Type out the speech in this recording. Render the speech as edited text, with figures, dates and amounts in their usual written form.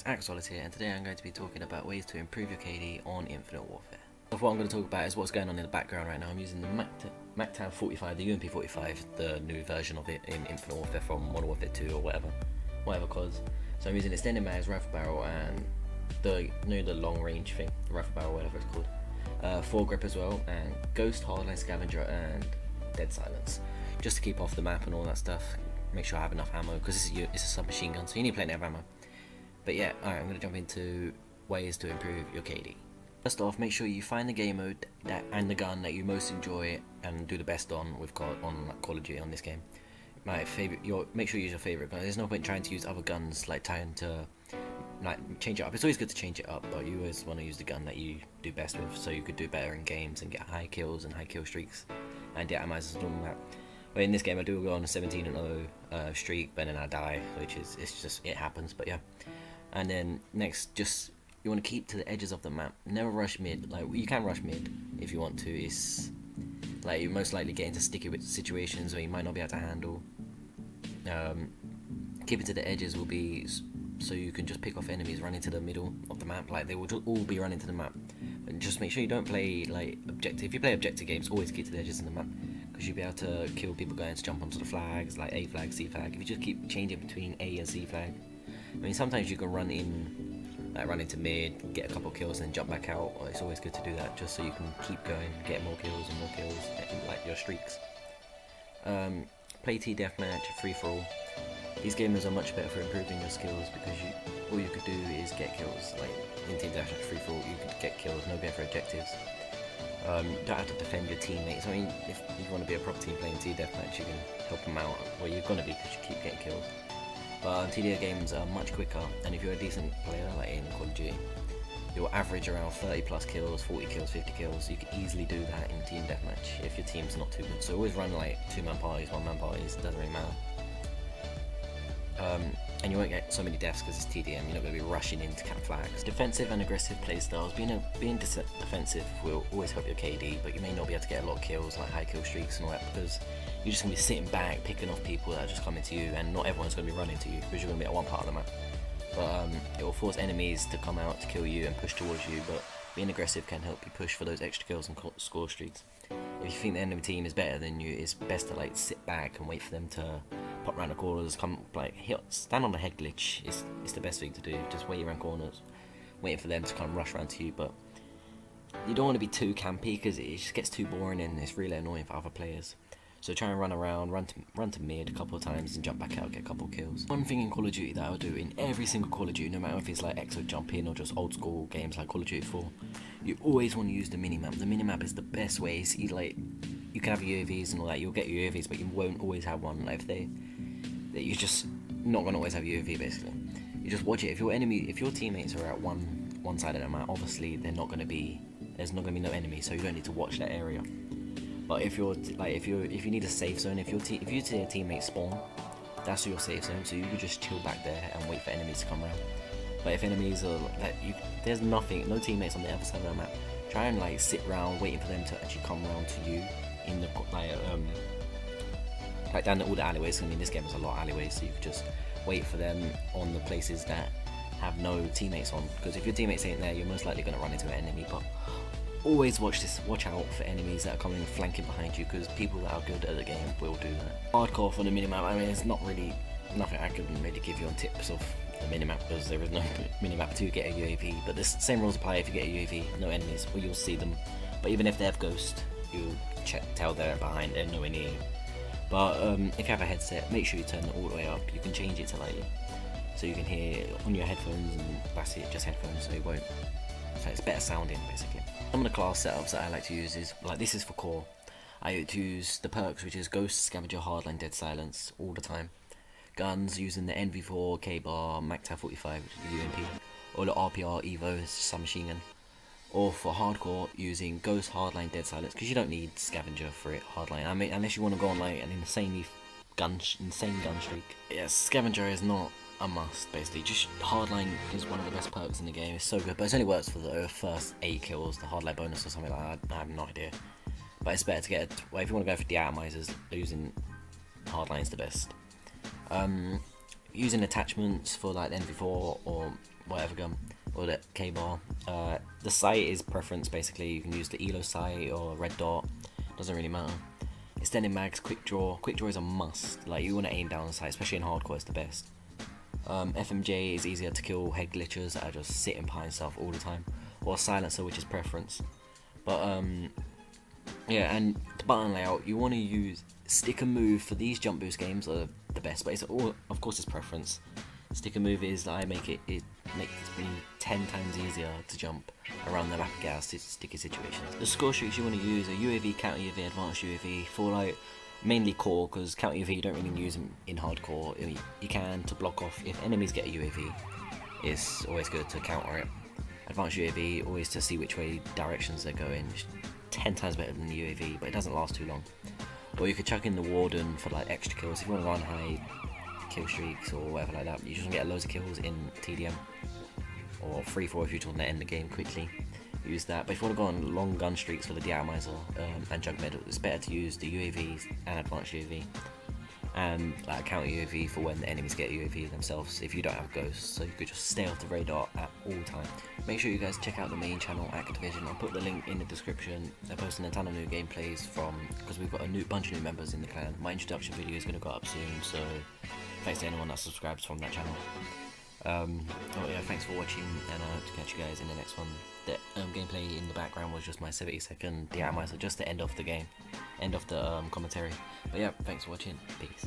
guys, Axolotl here, and today I'm going to be talking about ways to improve your KD on Infinite Warfare. So what I'm going to talk about is what's going on in the background right now. I'm using the MACTAV 45, the UMP 45, the new version of it in Infinite Warfare from Modern Warfare 2 or whatever cause. So I'm using extended mags, rifle barrel, and the long range thing, the rifle barrel, whatever it's called. Foregrip as well, and Ghost, Hardline, Scavenger, and Dead Silence, just to keep off the map and all that stuff. Make sure I have enough ammo because it's a submachine gun, so you need plenty of ammo. But yeah, alright, I'm going to jump into ways to improve your KD. First off, make sure you find the game mode and the gun that you most enjoy and do the best on with Call of Duty on this game. Make sure you use your favorite gun. There's no point trying to use other guns, like trying to change it up. It's always good to change it up, but you always want to use the gun that you do best with, so you could do better in games and get high kills and high kill streaks and get atomizers and all that. But in this game, I do go on a 17-0 streak, but then I die, which it happens. But yeah. And then next, just you want to keep to the edges of the map. Never rush mid. Like, you can rush mid if you want to. It's like you most likely get into sticky situations where you might not be able to handle. Keep it to the edges will be so you can just pick off enemies running to the middle of the map. Like, they will just all be running to the map. And just make sure you don't play like objective. If you play objective games, always keep to the edges of the map, because you'll be able to kill people going to jump onto the flags, like A flag, C flag. If you just keep changing between A and C flag. I mean, sometimes you can run into mid, get a couple kills, and then jump back out. It's always good to do that, just so you can keep going, get more kills, like your streaks. Play T deathmatch, free for all. These gamers are much better for improving your skills, because all you could do is get kills. Like in Team Deathmatch, free for all, you could get kills, no better objectives. You don't have to defend your teammates. I mean, if you want to be a proper team playing T deathmatch, you can help them out. Well, you're gonna be, because you keep getting kills. But TDO games are much quicker, and if you're a decent player like in Call of Duty, you'll average around 30 plus kills, 40 kills, 50 kills. You can easily do that in Team Deathmatch if your team's not too good. So always run like 2-man parties, 1-man parties, doesn't really matter. And you won't get so many deaths because it's TDM, you're not going to be rushing in to cap flags. Defensive and aggressive playstyles. Being defensive will always help your KD, but you may not be able to get a lot of kills, like high kill streaks and all that, because you're just going to be sitting back, picking off people that are just coming to you, and not everyone's going to be running to you, because you're going to be at one part of the map. But it will force enemies to come out to kill you and push towards you, but being aggressive can help you push for those extra kills and score streaks. If you think the enemy team is better than you, it's best to like sit back and wait for them to pop around the corners, stand on the head glitch. It's the best thing to do. Just wait around corners, waiting for them to kind of rush around to you. But you don't want to be too campy, because it just gets too boring and it's really annoying for other players. So try and run around, run to mid a couple of times and jump back out, get a couple of kills. One thing in Call of Duty that I would do in every single Call of Duty, no matter if it's like exo jump in or just old school games like Call of Duty 4, you always want to use the minimap. The minimap is the best way. You can have UAVs and all that, you'll get UAVs, but you won't always have one. Like you're just not going to always have UAV basically. You just watch it. If your teammates are at one side of the map, obviously there's not going to be no enemy, so you don't need to watch that area. But if you need a safe zone, if you see a teammate spawn, that's your safe zone, so you can just chill back there and wait for enemies to come around. But if enemies are there's no teammates on the other side of the map, try and sit around waiting for them to actually come around to you in the down all the alleyways. I mean, this game has a lot of alleyways, so you could just wait for them on the places that have no teammates on, because if your teammates ain't there, you're most likely going to run into an enemy. But always watch out for enemies that are coming flanking behind you, because people that are good at the game will do that. Hardcore for the minimap, I mean, it's not really nothing I can really give you on tips of the minimap, because there is no minimap to get a UAV, but the same rules apply if you get a UAV, no enemies, or you'll see them. But even if they have ghost, you'll tell they're behind, they're nowhere near you. But if you have a headset, make sure you turn it all the way up. You can change it to so you can hear on your headphones, and that's it, just headphones, so it's better sounding basically. Some of the class setups that I like to use is, this is for core. I like to use the perks, which is Ghost, Scavenger, Hardline, Dead Silence, all the time. Guns, using the NV4, K-Bar, MACTAV 45, which is the UMP, or the RPR Evo, submachine gun. Or for hardcore, using Ghost, Hardline, Dead Silence, because you don't need Scavenger for it, Hardline. I mean, unless you want to go on an insane gun streak. Yes, Scavenger is not a must, basically. Just Hardline is one of the best perks in the game. It's so good, but it only works for the first 8 kills, the Hardline bonus or something like that. I have no idea. But it's better to get if you want to go for the atomizers, using Hardline is the best. Using attachments for NV4 or whatever gun or the K-bar. The sight is preference basically. You can use the ELO sight or red dot. Doesn't really matter. Extended mags, quick draw. Quick draw is a must. Like you want to aim down the sight, especially in hardcore. It's the best. FMJ is easier to kill head glitchers that are just sitting behind stuff all the time, or silencer, which is preference. But yeah, and the button layout, you want to use stick and move for these jump boost games are the best, but it's all, of course, it's preference. Stick and move is it makes me 10 times easier to jump around the map and get out of sticky situations. The score streaks you want to use are UAV, counter UAV, advanced UAV for like mainly core, because counter UAV you don't really use them in hardcore. You can to block off if enemies get a UAV. It's always good to counter it. Advanced UAV always to see which way directions they're going. 10 times better than the UAV, but it doesn't last too long. Or you could chuck in the Warden for like extra kills if you want to go on high kill streaks or whatever like that. You just want to get loads of kills in TDM, or 3-4 if you just want to end the game quickly. Use that. But if you want to go on long gun streaks for the Deatomizer and Jug Medal, it's better to use the UAVs and advanced UAV, and like counter UAV for when the enemies get UAV themselves if you don't have ghosts, so you could just stay off the radar at all time. Make sure you guys check out the main channel, Activision. I'll put the link in the description. They're posting a ton of new gameplays because we've got a bunch of new members in the clan. My introduction video is going to go up soon, so thanks to anyone that subscribes from that channel. Oh yeah, thanks for watching, and I hope to catch you guys in the next one. The gameplay in the background was just my 70-second Deatomizer, just to end off the game, end off the commentary. But yeah, thanks for watching, peace.